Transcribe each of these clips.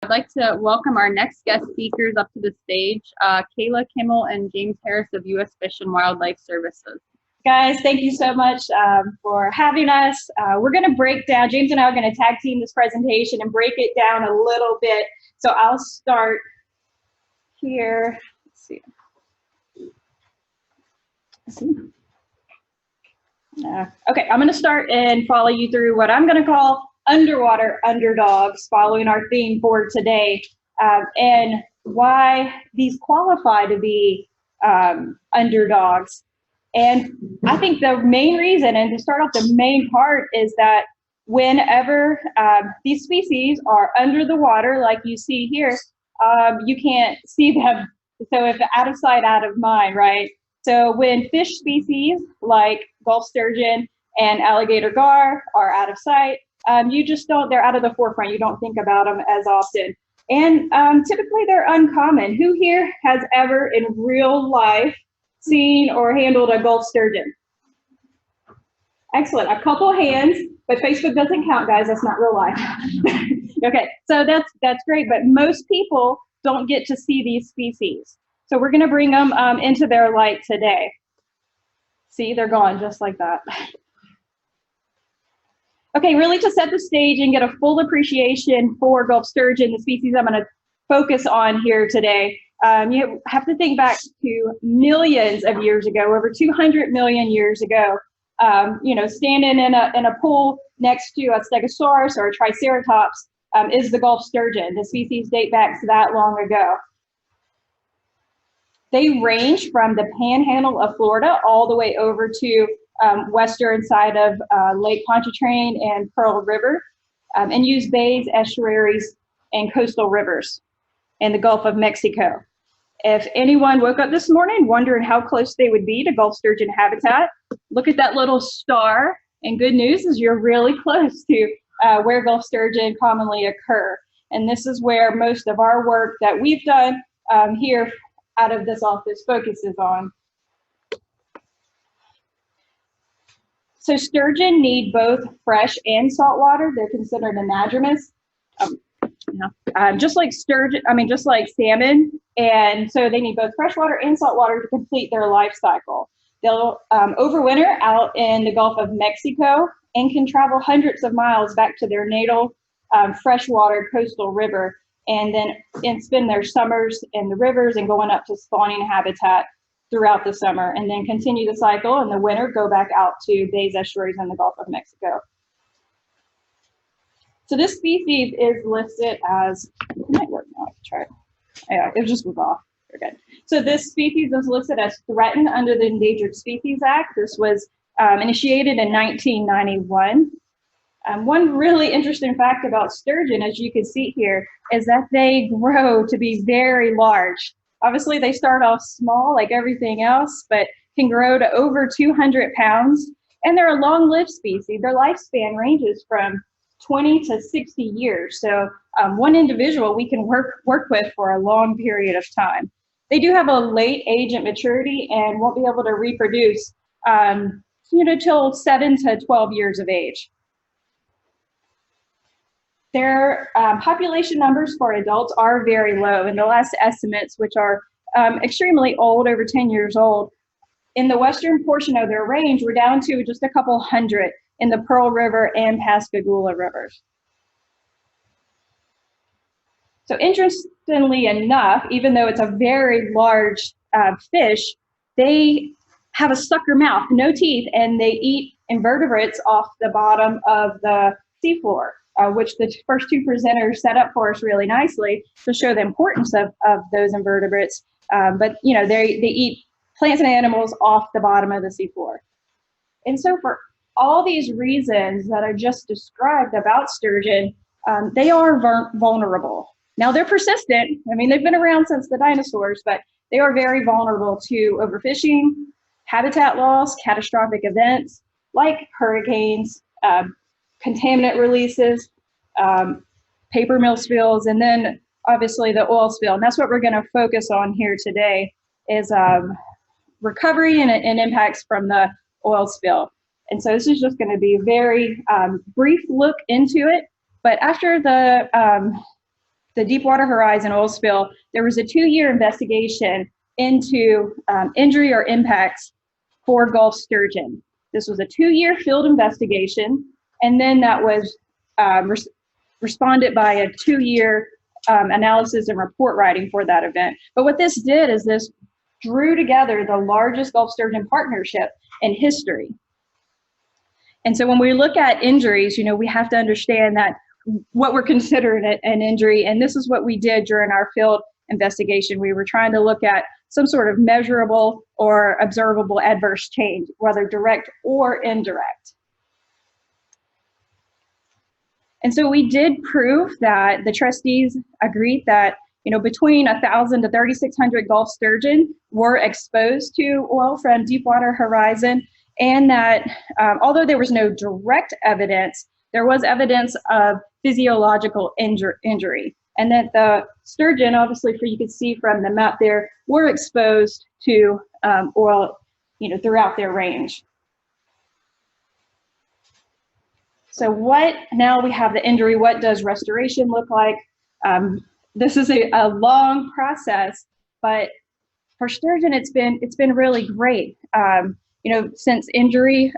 I'd like to welcome our next guest speakers up to the stage, Kayla, Kimmel, and James Harris of U.S. Fish and Wildlife Services. Guys, thank you so much for having us. We're going to break down, James and I are going to tag team this presentation and break it down a little bit. So I'll start here. Let's see. Okay, I'm going to start and follow you through what I'm going to call underwater underdogs, following our theme for today, and why these qualify to be underdogs. And I think the main reason, and to start off, the main part is that whenever these species are under the water, like you see here, you can't see them. So if out of sight, out of mind, right? So when fish species like Gulf sturgeon and alligator gar are out of sight, you just don't, they're out of the forefront. You don't think about them as often. And typically they're uncommon. Who here has ever in real life seen or handled a Gulf sturgeon? Excellent, a couple hands, but Facebook doesn't count, guys, that's not real life. Okay, so that's great, but most people don't get to see these species. So we're gonna bring them into their light today. See, they're gone just like that. Okay, really to set the stage and get a full appreciation for Gulf sturgeon, the species I'm gonna focus on here today, you have to think back to millions of years ago, over 200 million years ago, you know, standing in a pool next to a stegosaurus or a triceratops is the Gulf sturgeon. The species date back to that long ago. They range from the panhandle of Florida all the way over to western side of Lake Pontchartrain and Pearl River, and use bays, estuaries, and coastal rivers in the Gulf of Mexico. If anyone woke up this morning wondering how close they would be to Gulf sturgeon habitat, look at that little star, and good news is you're really close to where Gulf sturgeon commonly occur. And this is where most of our work that we've done here out of this office focuses on. So sturgeon need both fresh and salt water. They're considered anadromous, just like sturgeon, just like salmon. And so they need both fresh water and salt water to complete their life cycle. They'll overwinter out in the Gulf of Mexico and can travel hundreds of miles back to their natal freshwater coastal river, and then spend their summers in the rivers and going up to spawning habitat throughout the summer, and then continue the cycle in the winter, go back out to bays, estuaries in the Gulf of Mexico. So this species is listed as, it might work now, try it. Yeah, it just was off, we're good. So this species is listed as threatened under the Endangered Species Act. This was initiated in 1991. One really interesting fact about sturgeon, as you can see here, is that they grow to be very large. Obviously, they start off small like everything else, but can grow to over 200 pounds. And they're a long-lived species. Their lifespan ranges from 20 to 60 years. So one individual we can work with for a long period of time. They do have a late age at maturity and won't be able to reproduce till 7 to 12 years of age. Their population numbers for adults are very low, and the last estimates, which are extremely old, over 10 years old, in the western portion of their range, we're down to just a couple hundred in the Pearl River and Pascagoula rivers. So interestingly enough, even though it's a very large fish, they have a sucker mouth, no teeth, and they eat invertebrates off the bottom of the seafloor. Which the first two presenters set up for us really nicely to show the importance of those invertebrates. But you know, they eat plants and animals off the bottom of the seafloor. And so for all these reasons that I just described about sturgeon, they are vulnerable. Now they're persistent. They've been around since the dinosaurs, but they are very vulnerable to overfishing, habitat loss, catastrophic events like hurricanes, contaminant releases, paper mill spills, and then obviously the oil spill. And that's what we're going to focus on here today is recovery and impacts from the oil spill. And so this is just going to be a very brief look into it. But after the the Deepwater Horizon oil spill, there was a 2-year investigation into injury or impacts for Gulf sturgeon. This was a 2-year field investigation, and then that was responded by a 2-year analysis and report writing for that event. But what this did is this drew together the largest Gulf sturgeon partnership in history. And so when we look at injuries, we have to understand that what we're considering an injury, and this is what we did during our field investigation. We were trying to look at some sort of measurable or observable adverse change, whether direct or indirect. And so we did prove that the trustees agreed that between 1,000 to 3,600 Gulf sturgeon were exposed to oil from Deepwater Horizon, and that although there was no direct evidence, there was evidence of physiological injury, and that the sturgeon, obviously, you can see from the map there, were exposed to oil, throughout their range. So now we have the injury, what does restoration look like? This is a long process, but for sturgeon, it's been really great. Since injury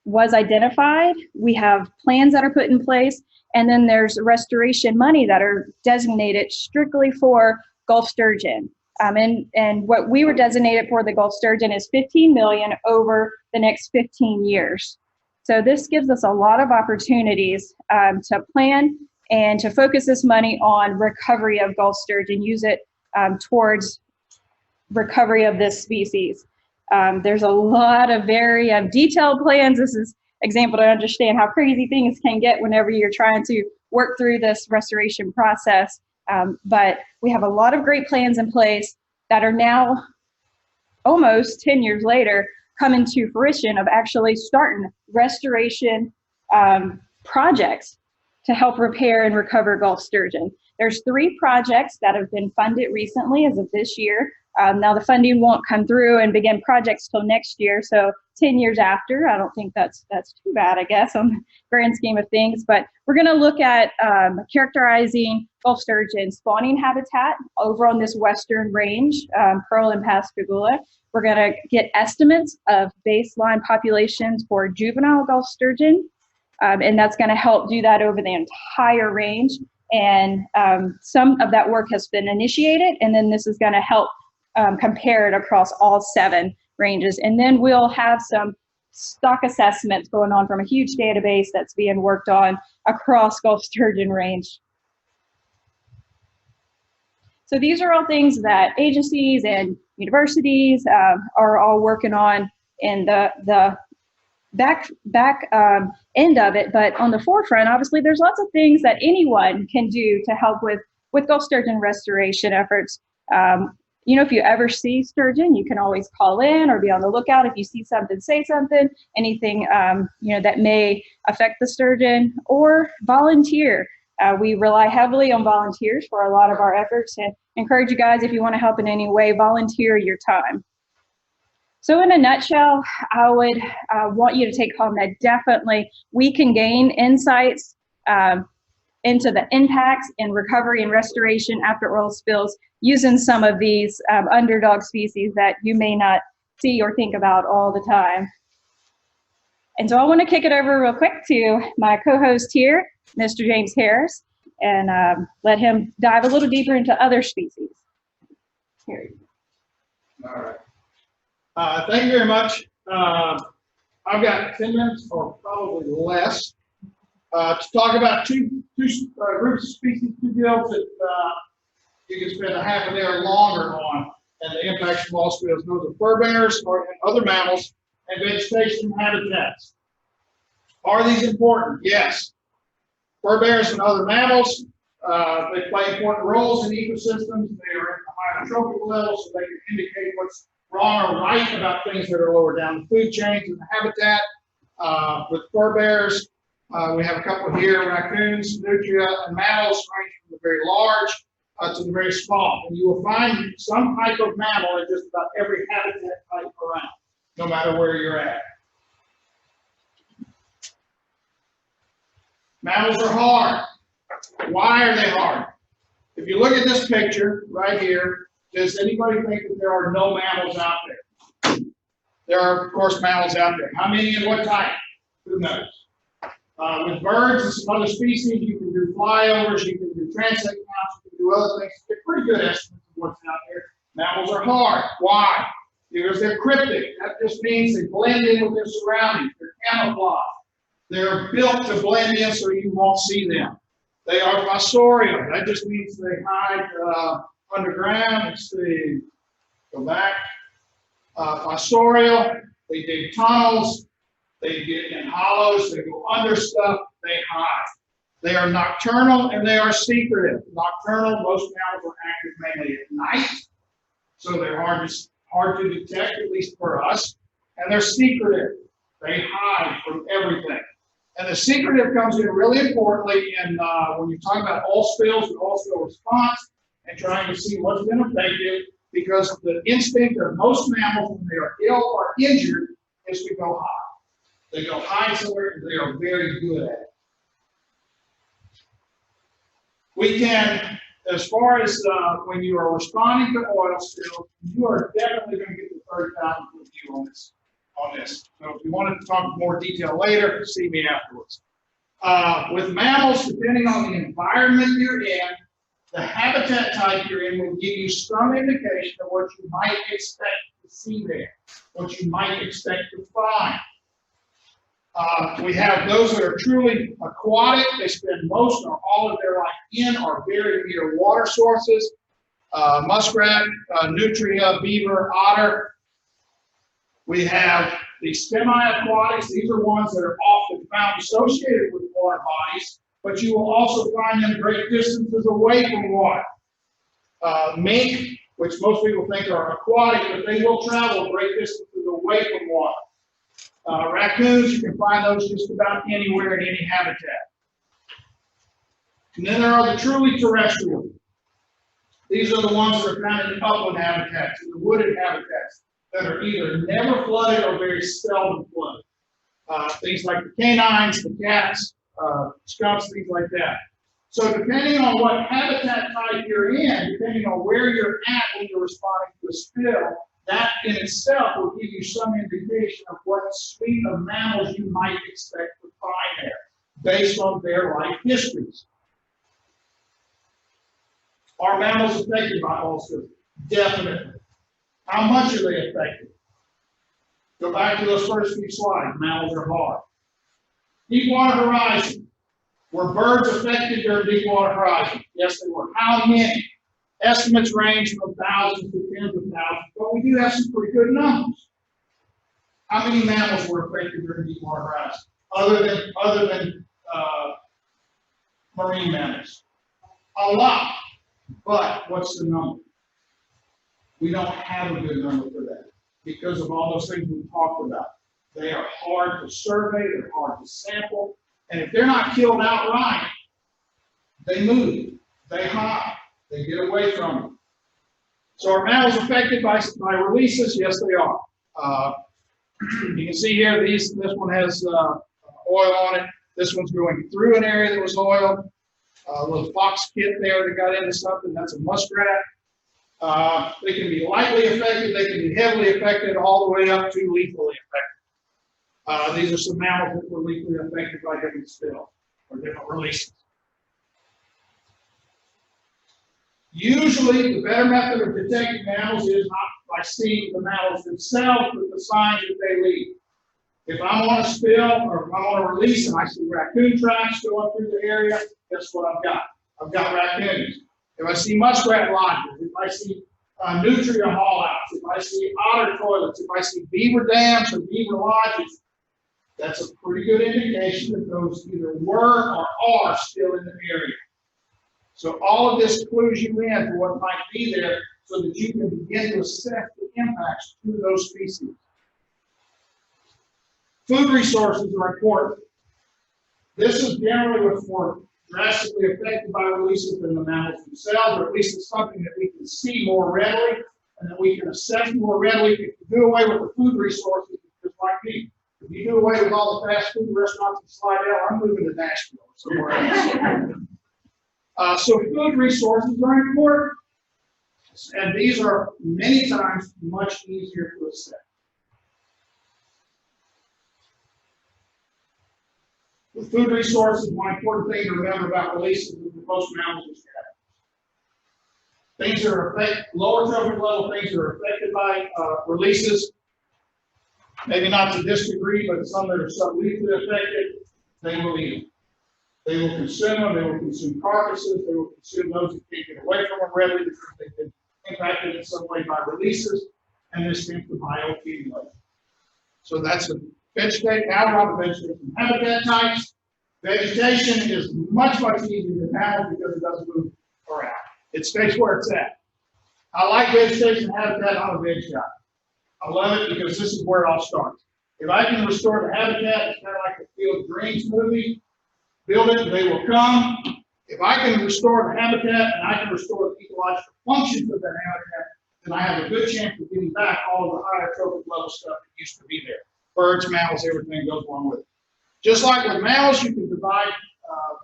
was identified, we have plans that are put in place, and then there's restoration money that are designated strictly for Gulf sturgeon. And what we were designated for the Gulf sturgeon is $15 million over the next 15 years. So this gives us a lot of opportunities to plan and to focus this money on recovery of Gulf sturgeon, use it towards recovery of this species. There's a lot of very detailed plans. This is example to understand how crazy things can get whenever you're trying to work through this restoration process. But we have a lot of great plans in place that are now almost 10 years later coming to fruition of actually starting restoration projects to help repair and recover Gulf sturgeon. There's 3 projects that have been funded recently as of this year. Now the funding won't come through and begin projects till next year, so 10 years after. I don't think that's too bad, I guess, on the grand scheme of things. But we're going to look at characterizing Gulf sturgeon spawning habitat over on this western range, Pearl and Pascagoula. We're going to get estimates of baseline populations for juvenile Gulf sturgeon, and that's going to help do that over the entire range. And some of that work has been initiated, and then this is going to help compare it across all 7 ranges. And then we'll have some stock assessments going on from a huge database that's being worked on across Gulf sturgeon range. So these are all things that agencies and universities are all working on in the back end of it. But on the forefront, obviously, there's lots of things that anyone can do to help with Gulf sturgeon restoration efforts. If you ever see sturgeon, you can always call in or be on the lookout. If you see something, say something, anything, that may affect the sturgeon, or volunteer. We rely heavily on volunteers for a lot of our efforts, and encourage you guys, if you want to help in any way, volunteer your time. So in a nutshell, I would want you to take home that definitely we can gain insights into the impacts in recovery and restoration after oil spills using some of these underdog species that you may not see or think about all the time. And so I want to kick it over real quick to my co-host here, Mr. James Harris, and let him dive a little deeper into other species. Here. All right. Thank you very much. I've got 10 minutes or probably less to talk about two groups of species, 2 gills that you can spend a half a day or longer on, and the impacts from oil spills. Those are Furbearers and other mammals and vegetation habitats. Are these important? Yes. Furbearers and other mammals, they play important roles in ecosystems. They are at the higher trophic level, so they can indicate what's wrong or right about things that are lower down the food chains in the habitat. With Furbearers, we have a couple here, raccoons, nutria, and mammals range from the very large to the very small. And you will find some type of mammal in just about every habitat type around, no matter where you're at. Mammals are hard. Why are they hard? If you look at this picture right here, does anybody think that there are no mammals out there? There are, of course, mammals out there. How many and what type? Who knows? With birds and some other species, you can do flyovers, you can do transect counts, you can do other things. They're pretty good estimates of what's out there. Mammals are hard. Why? Because they're cryptic. That just means they blend in with their surroundings. They're camouflage. They're built to blend in so you won't see them. They are fossorial. That just means they hide underground. Let's see. Go back. Fossorial. They dig tunnels. They get in hollows. They go under stuff. They hide. They are nocturnal and they are secretive. Nocturnal, most mammals are active mainly at night, so they're hard to detect, at least for us. And they're secretive. They hide from everything. And the secretive comes in really importantly in when you're talking about oil spills and oil spill response and trying to see what's been effective, because the instinct of most mammals when they are ill or injured is to go hide. They go hide somewhere and they are very good at it. We can, as far as when you are responding to oil spills, you are definitely going to get the 30,000 foot view on this. So if you want to talk more detail later, see me afterwards. With mammals, depending on the environment you're in, the habitat type you're in will give you some indication of what you might expect to see there, what you might expect to find. We have those that are truly aquatic. They spend most or all of their life in or very near water sources. Muskrat, nutria, beaver, otter. We have the semi-aquatics. These are ones that are often found associated with water bodies, but you will also find them great distances away from water. Mink, which most people think are aquatic, but they will travel great distances away from water. Raccoons, you can find those just about anywhere in any habitat. And then there are the truly terrestrial. These are the ones that are found in the upland habitats, in the wooded habitats, that are either never flooded or very seldom flooded. Things like the canines, the cats, skunks, things like that. So depending on what habitat type you're in, depending on where you're at when you're responding to a spill, that in itself will give you some indication of what suite of mammals you might expect to find there, based on their life histories. Are mammals affected by oil spills? Definitely. How much are they affected? Go back to those first few slides. Mammals are hard. Deepwater horizon. Were birds affected during deepwater horizon? Yes, they were. How many? Estimates range from thousands to tens of thousands, but we do have some pretty good numbers. How many mammals were affected during deepwater horizon, other than marine mammals? A lot. But what's the number? We don't have a good number for that because of all those things we talked about. They are hard to survey, they're hard to sample, and if they're not killed outright, they move, they hide, they get away from them. So are mammals affected by releases? Yes, they are. You can see here, this one has oil on it. This one's going through an area that was oiled. A little fox kit there that got into something, that's a muskrat. They can be lightly affected, they can be heavily affected, all the way up to lethally affected. These are some mammals that were lethally affected by different spills or different releases. Usually, the better method of detecting mammals is not by seeing the mammals themselves, but the signs that they leave. If I'm on a spill or if I'm on a release and I see raccoon tracks going through the area, guess what I've got? I've got raccoons. If I see muskrat lodges, if I see nutria haulouts, if I see otter toilets, if I see beaver dams or beaver lodges, that's a pretty good indication that those either were or are still in the area. So all of this clues you in to what might be there so that you can begin to assess the impacts to those species. Food resources are important. This is generally what's more drastically affected by releases than the mammals themselves, or at least it's something that we can see more readily and that we can assess more readily. If you do away with the food resources, just like me. If you do away with all the fast food restaurants in Slidell, I'm moving to Nashville or somewhere else. So food resources are important, and these are many times much easier to assess. With food resources, one important thing to remember about releases is that most mammals are scavengers. Things that are affected, lower trophic level things that are affected by releases, maybe not to this degree, but some that are sublethally affected, they will eat them. They will consume them, they will consume carcasses, they will consume those that can't get away from them readily because they've been impacted in some way by releases, and this tends to bioaccumulate. So that's a vegetation. Now we're on the vegetation habitat types. Vegetation is much, much easier than mammals because it doesn't move around. It stays where it's at. I like vegetation habitat on a veg guy. I love it because this is where it all starts. If I can restore the habitat, it's kind of like the Field of Dreams movie. Build it, they will come. If I can restore the habitat and I can restore the ecological functions of that habitat, then I have a good chance of getting back all of the higher trophic level stuff that used to be there. Birds, mammals, everything goes along with it. Just like with mammals, you can divide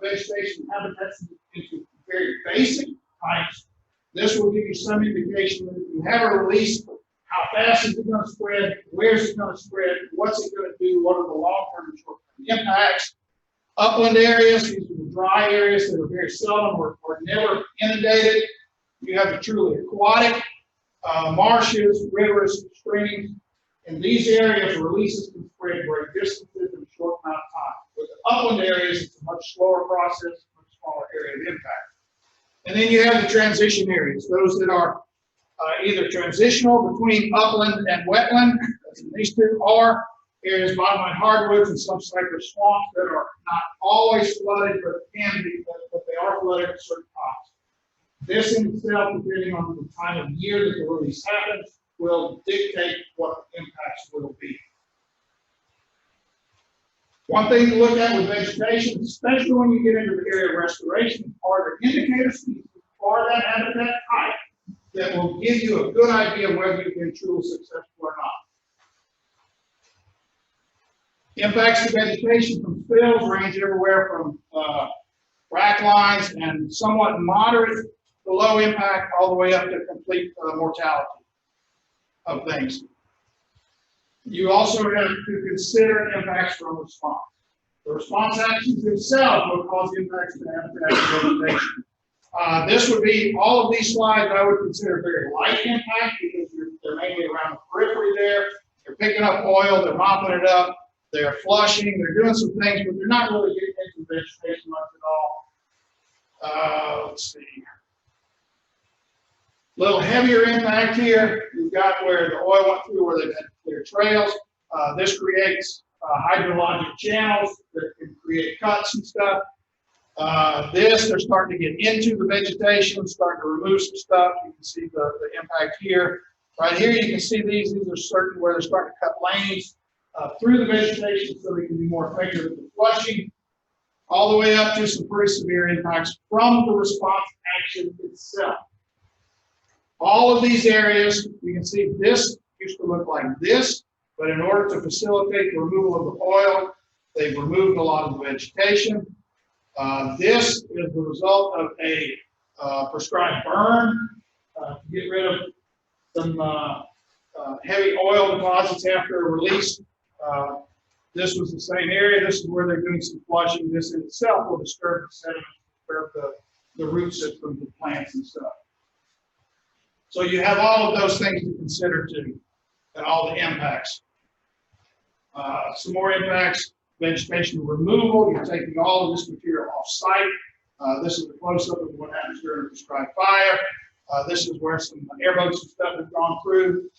vegetation habitats into very basic types. This will give you some indication that if you have a release, how fast is it going to spread, where is it going to spread, what's it going to do, what are the long-term and short-term impacts. Upland areas, these are the dry areas that are very seldom or never inundated. You have the truly aquatic, marshes, rivers, streams. In these areas, releases can spread great distances in a short amount of time. With the upland areas, it's a much slower process, much smaller area of impact. And then you have the transition areas, those that are either transitional between upland and wetland, as these two are, areas bottomland hardwoods and some cypress swamps that are not always flooded, but can be, but they are flooded at certain times. This in itself, depending on the time of year that the release happens, will dictate what the impacts will be. One thing to look at with vegetation, especially when you get into the area of restoration, are the indicator species for that habitat type that will give you a good idea of whether you've been truly successful or not. Impacts to vegetation from spills range everywhere from rack lines and somewhat moderate to low impact all the way up to complete mortality of things. You also have to consider impacts from response. The response actions themselves will cause impacts to habitat and vegetation. This would be, all of these slides I would consider very light impact because they're mainly around the periphery there. They're picking up oil, they're mopping it up, they're flushing, they're doing some things, but they're not really getting into vegetation much at all. Let's see. A little heavier impact here. You've got where the oil went through, where they've had clear trails. This creates hydrologic channels that can create cuts and stuff. They're starting to get into the vegetation, starting to remove some stuff. You can see the impact here. Right here, you can see these are certain where they're starting to cut lanes through the vegetation so they can be more effective at the flushing, all the way up to some pretty severe impacts from the response action itself. All of these areas, you can see this used to look like this, but in order to facilitate the removal of the oil, they've removed a lot of the vegetation. This is the result of a prescribed burn to get rid of some heavy oil deposits after a release. This was the same area. This is where they're doing some flushing. This in itself will disturb the sediment, disturb the root systems of plants and stuff. So you have all of those things to consider too, and all the impacts. Some more impacts, vegetation removal. You're taking all of this material off site. This is a close-up of what happens during a prescribed fire. This is where some airboats and stuff have gone through.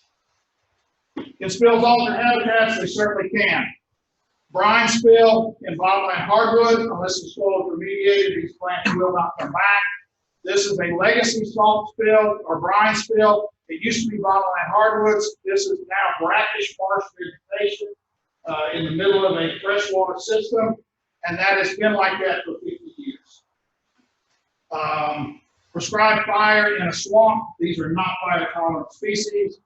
Can spills alter habitats? They certainly can. Brine spill in bottomland hardwood, unless the soil is remediated, these plants will not come back. This is a legacy salt spill or brine spill. It used to be bottomland hardwoods. This is now brackish marsh vegetation in the middle of a freshwater system, and that has been like that for 50 years. Prescribed fire in a swamp. These are not fire-tolerant species.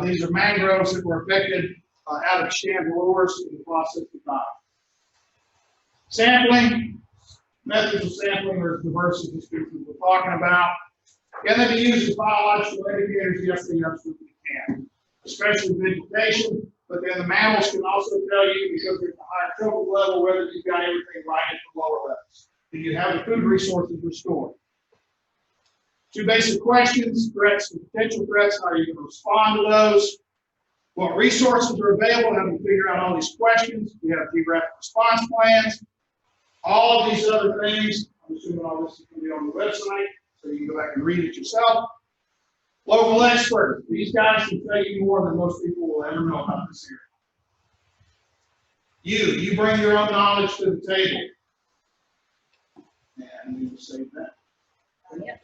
These are mangroves that were affected out of chandelures in the process of dying. Sampling. methods of sampling are as diverse as the species we're talking about. Can they be used as biological indicators? Yes, they absolutely can, especially vegetation. But then the mammals can also tell you, because they're at the higher trophic level, whether you've got everything right at the lower levels. Do you have the food resources restored? Two basic questions: threats and potential threats. How are you going to respond to those? What resources are available? How do we figure out all these questions? We have geographic response plans. All of these other things. I'm assuming all this is going to be on the website, so you can go back and read it yourself. Local experts. These guys can tell you more than most people will ever know about this area. You bring your own knowledge to the table. And we will save that. Yes.